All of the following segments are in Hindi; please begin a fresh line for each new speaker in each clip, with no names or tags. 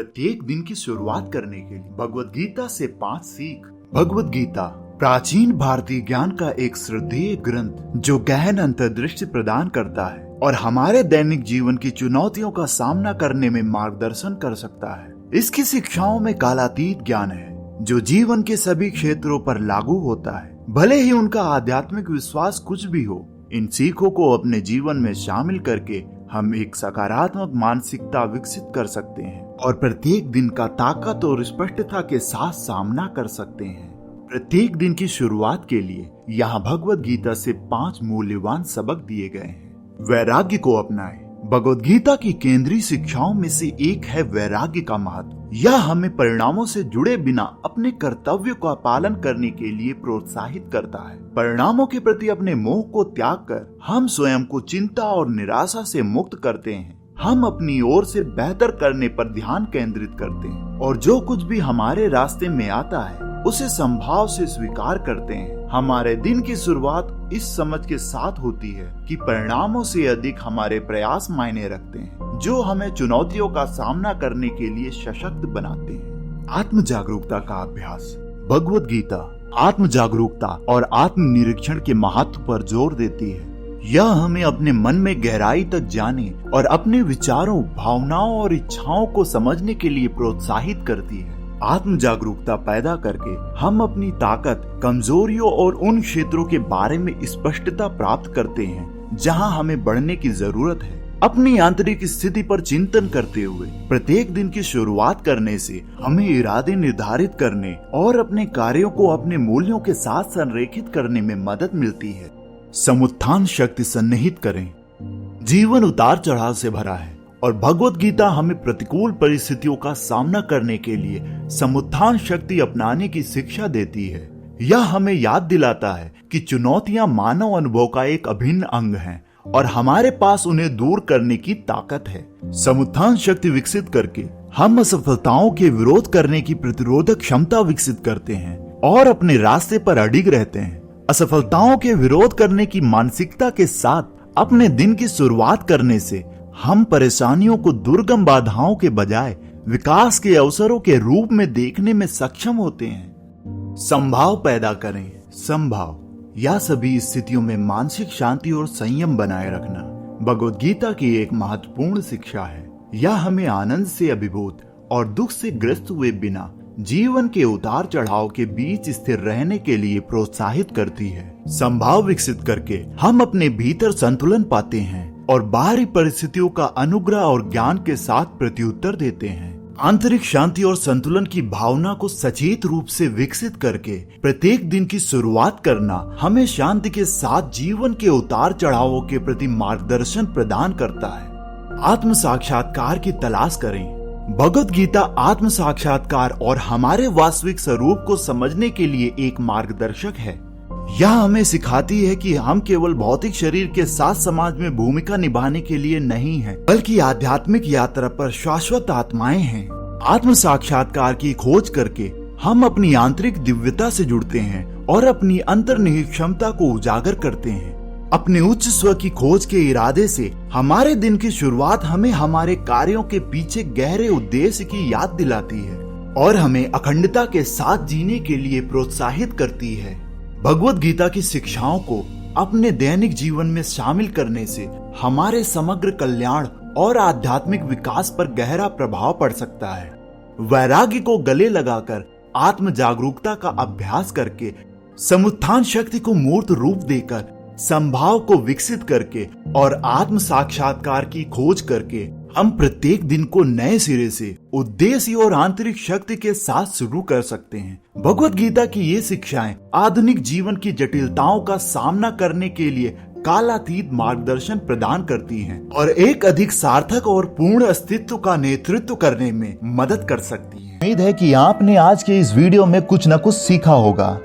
प्रत्येक दिन की शुरुआत करने के लिए भगवत गीता से 5 सीख। भगवत गीता प्राचीन भारतीय ज्ञान का एक श्रद्धेय ग्रंथ जो गहन अंतर्दृष्टि प्रदान करता है और हमारे दैनिक जीवन की चुनौतियों का सामना करने में मार्गदर्शन कर सकता है। इसकी शिक्षाओं में कालातीत ज्ञान है जो जीवन के सभी क्षेत्रों पर लागू होता है, भले ही उनका आध्यात्मिक विश्वास कुछ भी हो। इन सीखों को अपने जीवन में शामिल करके हम एक सकारात्मक मानसिकता विकसित कर सकते हैं और प्रत्येक दिन का ताकत और स्पष्टता के साथ सामना कर सकते हैं। प्रत्येक दिन की शुरुआत के लिए यहाँ भगवत गीता से 5 मूल्यवान सबक दिए गए हैं। वैराग्य को अपनाएं। भगवत गीता की केंद्रीय शिक्षाओं में से एक है वैराग्य का महत्व। यह हमें परिणामों से जुड़े बिना अपने कर्तव्यों का पालन करने के लिए प्रोत्साहित करता है। परिणामों के प्रति अपने मोह को त्याग कर हम स्वयं को चिंता और निराशा से मुक्त करते हैं। हम अपनी ओर से बेहतर करने पर ध्यान केंद्रित करते हैं और जो कुछ भी हमारे रास्ते में आता है उसे संभाव से स्वीकार करते हैं। हमारे दिन की शुरुआत इस समझ के साथ होती है कि परिणामों से अधिक हमारे प्रयास मायने रखते हैं, जो हमें चुनौतियों का सामना करने के लिए सशक्त बनाते हैं। आत्म जागरूकता का अभ्यास। भगवत गीता आत्म जागरूकता और आत्म निरीक्षण के महत्व पर जोर देती है। यह हमें अपने मन में गहराई तक जाने और अपने विचारों, भावनाओं और इच्छाओं को समझने के लिए प्रोत्साहित करती है। आत्म जागरूकता पैदा करके हम अपनी ताकत, कमजोरियों और उन क्षेत्रों के बारे में स्पष्टता प्राप्त करते हैं जहां हमें बढ़ने की जरूरत है। अपनी आंतरिक स्थिति पर चिंतन करते हुए प्रत्येक दिन की शुरुआत करने से हमें इरादे निर्धारित करने और अपने कार्यों को अपने मूल्यों के साथ संरेखित करने में मदद मिलती है। समुत्थान शक्ति सन्निहित करें। जीवन उतार चढ़ाव से भरा है और भगवत गीता हमें प्रतिकूल परिस्थितियों का सामना करने के लिए समुत्थान शक्ति अपनाने की शिक्षा देती है। यह हमें याद दिलाता है कि चुनौतियां मानव अनुभव का एक अभिन्न अंग हैं और हमारे पास उन्हें दूर करने की ताकत है। समुत्थान शक्ति विकसित करके हम असफलताओं के विरोध करने की प्रतिरोधक क्षमता विकसित करते हैं और अपने रास्ते पर अडिग रहते हैं। असफलताओं के विरोध करने की मानसिकता के साथ अपने दिन की शुरुआत करने से हम परेशानियों को दुर्गम बाधाओं के बजाय विकास के अवसरों के रूप में देखने में सक्षम होते हैं। संभाव पैदा करें। संभाव या सभी स्थितियों में मानसिक शांति और संयम बनाए रखना भगवत गीता की एक महत्वपूर्ण शिक्षा है। यह हमें आनंद से अभिभूत और दुख से ग्रस्त हुए बिना जीवन के उतार चढ़ाव के बीच स्थिर रहने के लिए प्रोत्साहित करती है। संभाव विकसित करके हम अपने भीतर संतुलन पाते हैं और बाहरी परिस्थितियों का अनुग्रह और ज्ञान के साथ प्रत्युत्तर देते हैं। आंतरिक शांति और संतुलन की भावना को सचेत रूप से विकसित करके प्रत्येक दिन की शुरुआत करना हमें शांति के साथ जीवन के उतार चढ़ावों के प्रति मार्गदर्शन प्रदान करता है। आत्म साक्षात्कार की तलाश करें। भगवत गीता आत्म साक्षात्कार और हमारे वास्तविक स्वरूप को समझने के लिए एक मार्गदर्शक है। यह हमें सिखाती है कि हम केवल भौतिक शरीर के साथ समाज में भूमिका निभाने के लिए नहीं हैं, बल्कि आध्यात्मिक यात्रा पर शाश्वत आत्माएं हैं। आत्म साक्षात्कार की खोज करके हम अपनी आंतरिक दिव्यता से जुड़ते हैं और अपनी अंतर्निहित क्षमता को उजागर करते हैं। अपने उच्च स्व की खोज के इरादे से हमारे दिन की शुरुआत हमें हमारे कार्यों के पीछे गहरे उद्देश्य की याद दिलाती है और हमें अखंडता के साथ जीने के लिए प्रोत्साहित करती है। भगवत गीता की शिक्षाओं को अपने दैनिक जीवन में शामिल करने से हमारे समग्र कल्याण और आध्यात्मिक विकास पर गहरा प्रभाव पड़ सकता है। वैराग्य को गले लगाकर आत्म जागरूकता का अभ्यास करके समुत्थान शक्ति को मूर्त रूप देकर संभाव को विकसित करके और आत्म साक्षात्कार की खोज करके हम प्रत्येक दिन को नए सिरे से उद्देश्य और आंतरिक शक्ति के साथ शुरू कर सकते हैं। भगवत गीता की ये शिक्षाएं आधुनिक जीवन की जटिलताओं का सामना करने के लिए कालातीत मार्गदर्शन प्रदान करती हैं और एक अधिक सार्थक और पूर्ण अस्तित्व का नेतृत्व करने में मदद कर सकती हैं। उम्मीद है कि आपने आज के इस वीडियो में कुछ न कुछ सीखा होगा,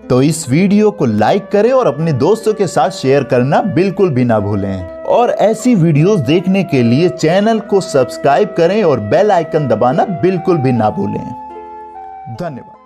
तो इस वीडियो को लाइक करें और अपने दोस्तों के साथ शेयर करना बिल्कुल भी ना भूलें। और ऐसी वीडियोस देखने के लिए चैनल को सब्सक्राइब करें और बेल आइकन दबाना बिल्कुल भी ना भूलें। धन्यवाद।